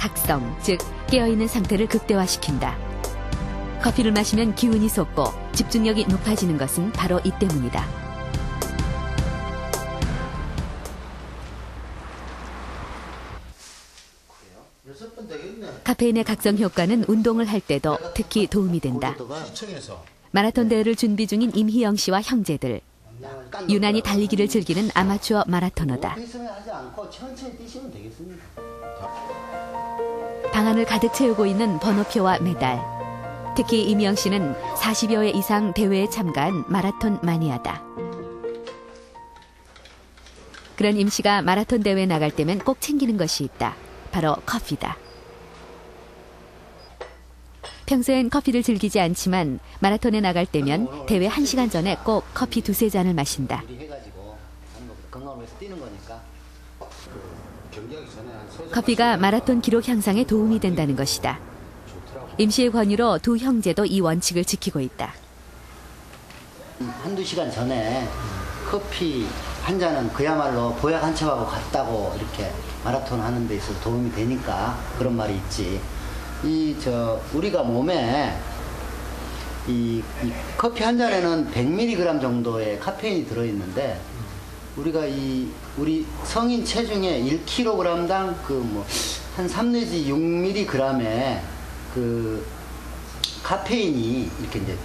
각성, 즉 깨어있는 상태를 극대화시킨다. 커피를 마시면 기운이 솟고 집중력이 높아지는 것은 바로 이 때문이다. 카페인의 각성 효과는 운동을 할 때도 특히 도움이 된다. 마라톤 대회를 준비 중인 임희영 씨와 형제들. 유난히 달리기를 즐기는 아마추어 마라토너다. 방안을 가득 채우고 있는 번호표와 메달. 특히 임희영 씨는 40여 회 이상 대회에 참가한 마라톤 마니아다. 그런 임 씨가 마라톤 대회에 나갈 때면 꼭 챙기는 것이 있다. 바로 커피다. 평소엔 커피를 즐기지 않지만 마라톤에 나갈 때면 대회 1시간 전에 꼭 커피 2-3잔을 마신다. 커피가 마라톤 기록 향상에 도움이 된다는 것이다. 임 씨의 권유로 두 형제도 이 원칙을 지키고 있다. 1-2시간 전에 커피 한 잔은 그야말로 보약 한 첩하고 같다고 이렇게 마라톤 하는 데 있어서 도움이 되니까 그런 말이 있지. 우리가 몸에 이 커피 한 잔에는 100mg 정도의 카페인이 들어있는데 우리가 우리 성인 체중의 1kg당 한 3 내지 6mg의 그 카페인이 이렇게 이제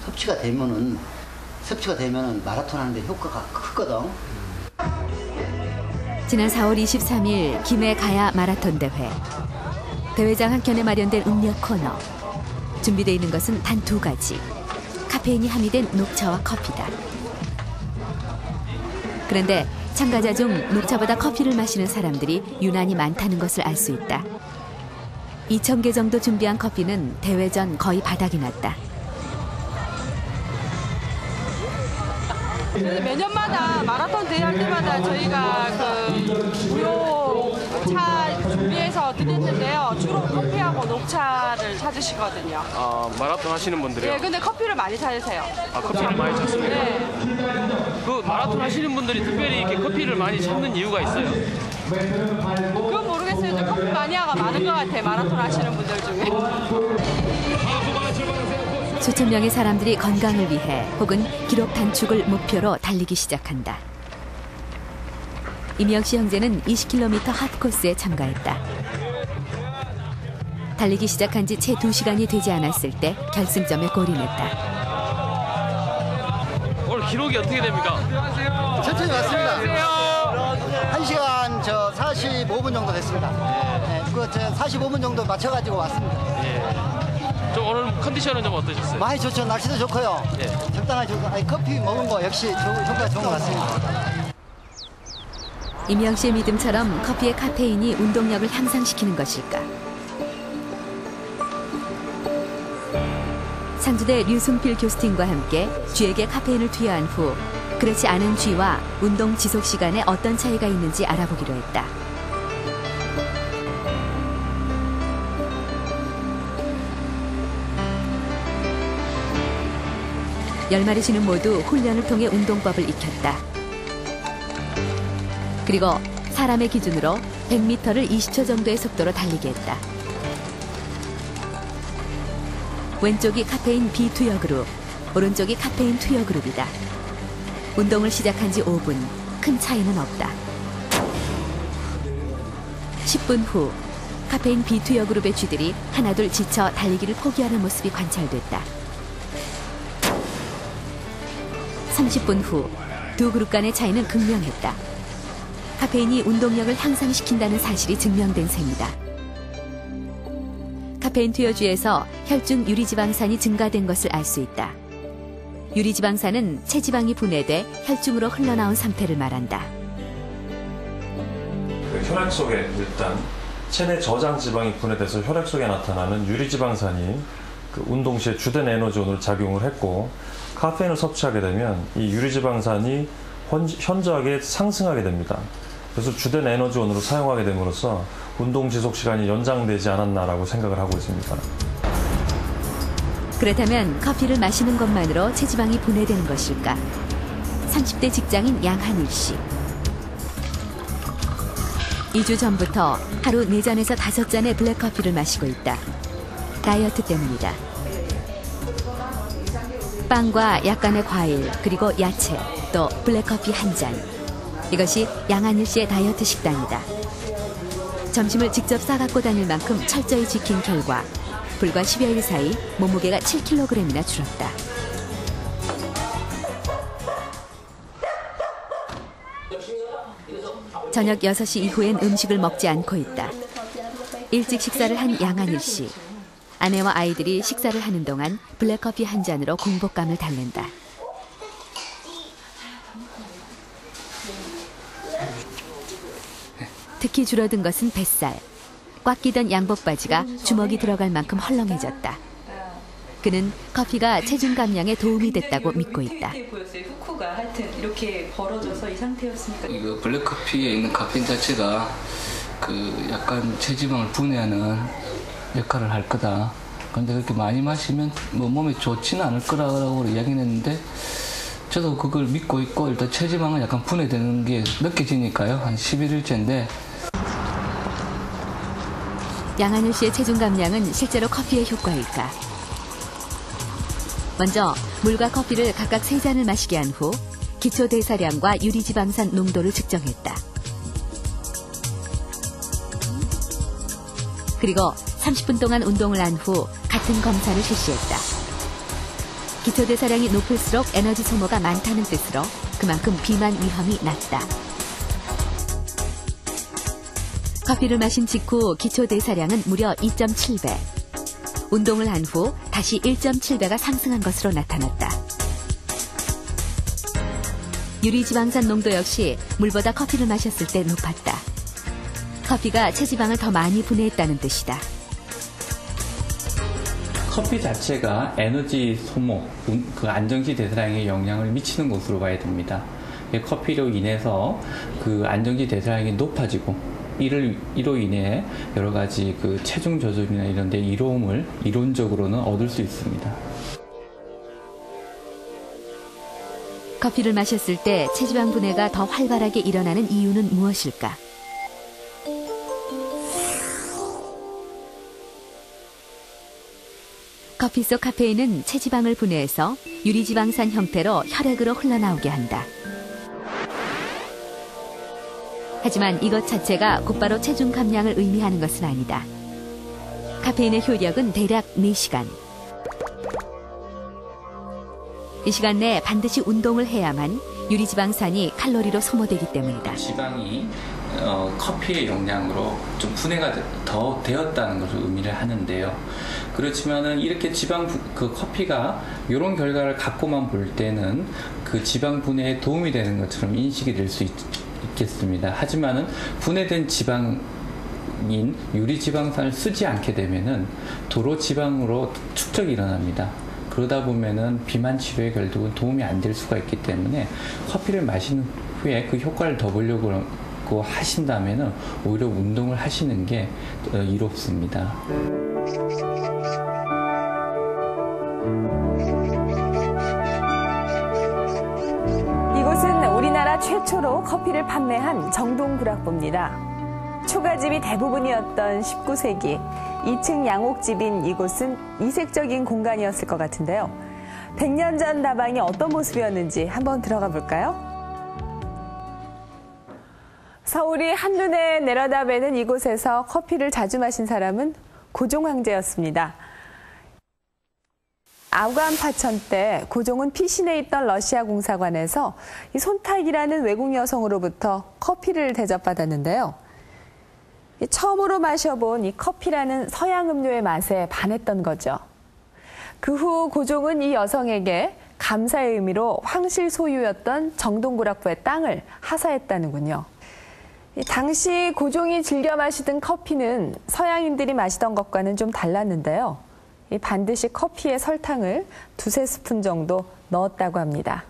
섭취가 되면은 마라톤 하는데 효과가 크거든. 지난 4월 23일 김해 가야 마라톤 대회. 대회장 한켠에 마련된 음료 코너. 준비되어 있는 것은 단 2가지. 카페인이 함유된 녹차와 커피다. 그런데 참가자 중 녹차보다 커피를 마시는 사람들이 유난히 많다는 것을 알 수 있다. 2,000개 정도 준비한 커피는 대회 전 거의 바닥이 났다. 매년마다 마라톤 대회할 때마다 저희가 무료 차 준비해서 드렸는데요. 주로 커피하고 녹차를 찾으시거든요. 아, 마라톤 하시는 분들이요? 네, 근데 커피를 많이 찾으세요. 아, 커피를 많이 찾습니까? 네. 그 마라톤 하시는 분들이 특별히 이렇게 커피를 많이 찾는 이유가 있어요? 그건 모르겠어요. 커피 마니아가 많은 것 같아요. 마라톤 하시는 분들 중에. 수천 명의 사람들이 건강을 위해 혹은 기록 단축을 목표로 달리기 시작한다. 임희영 씨 형제는 20km 하프코스에 참가했다. 달리기 시작한 지 채 2시간이 되지 않았을 때 결승점에 골인했다. 오늘 기록이 어떻게 됩니까? 천천히 왔습니다. 1시간 45분 정도 됐습니다. 네, 45분 정도 맞춰가지고 왔습니다. 예. 좀 오늘 컨디션은 좀 어떠셨어요? 많이 좋죠. 날씨도 좋고요. 예. 적당하게 좋고. 커피 먹은 거 역시 효과가 좋은 것 같습니다. 임희영 씨의 믿음처럼 커피의 카페인이 운동력을 향상시키는 것일까? 상주대 류승필 교수팀과 함께 쥐에게 카페인을 투여한 후 그렇지 않은 쥐와 운동 지속 시간에 어떤 차이가 있는지 알아보기로 했다. 열 마리 쥐는 모두 훈련을 통해 운동법을 익혔다. 그리고 사람의 기준으로 100m를 20초 정도의 속도로 달리게 했다. 왼쪽이 카페인 비투여 그룹, 오른쪽이 카페인 투여 그룹이다. 운동을 시작한 지 5분, 큰 차이는 없다. 10분 후, 카페인 비투여 그룹의 쥐들이 하나둘 지쳐 달리기를 포기하는 모습이 관찰됐다. 30분 후, 두 그룹 간의 차이는 극명했다. 카페인이 운동력을 향상시킨다는 사실이 증명된 셈이다. 카페인 투여주에서 혈중 유리지방산이 증가된 것을 알 수 있다. 유리지방산은 체지방이 분해돼 혈중으로 흘러나온 상태를 말한다. 혈액 속에 일단 체내 저장 지방이 분해돼서 혈액 속에 나타나는 유리지방산이 운동 시에 주된 에너지원으로 작용을 했고, 카페인을 섭취하게 되면 이 유리지방산이 현저하게 상승하게 됩니다. 그래서 주된 에너지원으로 사용하게 됨으로써 운동 지속 시간이 연장되지 않았나라고 생각을 하고 있습니다. 그렇다면 커피를 마시는 것만으로 체지방이 분해되는 것일까? 30대 직장인 양한일 씨. 2주 전부터 하루 4잔에서 5잔의 블랙커피를 마시고 있다. 다이어트 때문이다. 빵과 약간의 과일, 그리고 야채, 또 블랙커피 1잔. 이것이 양한일 씨의 다이어트 식단이다. 점심을 직접 싸갖고 다닐 만큼 철저히 지킨 결과 불과 10여일 사이 몸무게가 7kg이나 줄었다. 저녁 6시 이후엔 음식을 먹지 않고 있다. 일찍 식사를 한 양한일 씨. 아내와 아이들이 식사를 하는 동안 블랙커피 1잔으로 공복감을 달랜다. 특히 줄어든 것은 뱃살. 꽉 끼던 양복 바지가 주먹이 들어갈 만큼 헐렁해졌다. 그는 커피가 체중 감량에 도움이 됐다고 믿고 있다. 후크가 하여튼 이렇게 벌어져서 이 상태였으니까. 이거 블랙커피에 있는 카페인 자체가 그 약간 체지방을 분해하는 역할을 할 거다. 그런데 그렇게 많이 마시면 뭐 몸에 좋지는 않을 거라고 이야기했는데 저도 그걸 믿고 있고 일단 체지방은 약간 분해되는 게 느껴지니까요. 한 11일째인데. 양한일 씨의 체중 감량은 실제로 커피의 효과일까? 먼저 물과 커피를 각각 3잔을 마시게 한 후 기초 대사량과 유리지방산 농도를 측정했다. 그리고 30분 동안 운동을 한 후 같은 검사를 실시했다. 기초 대사량이 높을수록 에너지 소모가 많다는 뜻으로 그만큼 비만 위험이 낮다. 커피를 마신 직후 기초 대사량은 무려 2.7배. 운동을 한 후 다시 1.7배가 상승한 것으로 나타났다. 유리지방산 농도 역시 물보다 커피를 마셨을 때 높았다. 커피가 체지방을 더 많이 분해했다는 뜻이다. 커피 자체가 에너지 소모, 그 안정시 대사량에 영향을 미치는 것으로 봐야 됩니다. 커피로 인해서 그 안정시 대사량이 높아지고 이로 인해 여러 가지 그 체중 조절이나 이런 데 이로움을 이론적으로는 얻을 수 있습니다. 커피를 마셨을 때 체지방 분해가 더 활발하게 일어나는 이유는 무엇일까? 커피 속 카페인은 체지방을 분해해서 유리지방산 형태로 혈액으로 흘러나오게 한다. 하지만 이것 자체가 곧바로 체중 감량을 의미하는 것은 아니다. 카페인의 효력은 대략 4시간. 이 시간 내에 반드시 운동을 해야만 유리지방산이 칼로리로 소모되기 때문이다. 지방이 커피의 영향으로 좀 분해가 더 되었다는 것을 의미를 하는데요. 그렇지만은 이렇게 그 커피가 이런 결과를 갖고만 볼 때는 그 지방 분해에 도움이 되는 것처럼 인식이 될 수 있겠습니다. 하지만은 분해된 지방인 유리지방산을 쓰지 않게 되면은 도로 지방으로 축적이 일어납니다. 그러다 보면은 비만 치료에 결국은 도움이 안 될 수가 있기 때문에 커피를 마신 후에 그 효과를 더 보려고 하신다면은 오히려 운동을 하시는 게 이롭습니다. 이곳은 우리나라 최초로 커피를 판매한 정동구락부입니다. 초가집이 대부분이었던 19세기 2층 양옥집인 이곳은 이색적인 공간이었을 것 같은데요. 100년 전 다방이 어떤 모습이었는지 한번 들어가 볼까요? 서울이 한눈에 내려다보는 이곳에서 커피를 자주 마신 사람은 고종 황제였습니다. 아우간 파천 때 고종은 피신해 있던 러시아 공사관에서 이 손탁이라는 외국 여성으로부터 커피를 대접받았는데요. 처음으로 마셔본 이 커피라는 서양 음료의 맛에 반했던 거죠. 그 후 고종은 이 여성에게 감사의 의미로 황실 소유였던 정동구락부의 땅을 하사했다는군요. 당시 고종이 즐겨 마시던 커피는 서양인들이 마시던 것과는 좀 달랐는데요. 반드시 커피에 설탕을 2~3스푼 정도 넣었다고 합니다.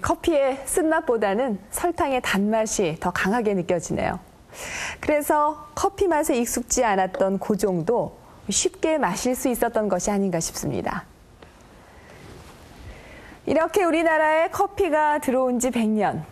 커피의 쓴맛보다는 설탕의 단맛이 더 강하게 느껴지네요. 그래서 커피 맛에 익숙지 않았던 고종도 쉽게 마실 수 있었던 것이 아닌가 싶습니다. 이렇게 우리나라에 커피가 들어온 지 100년.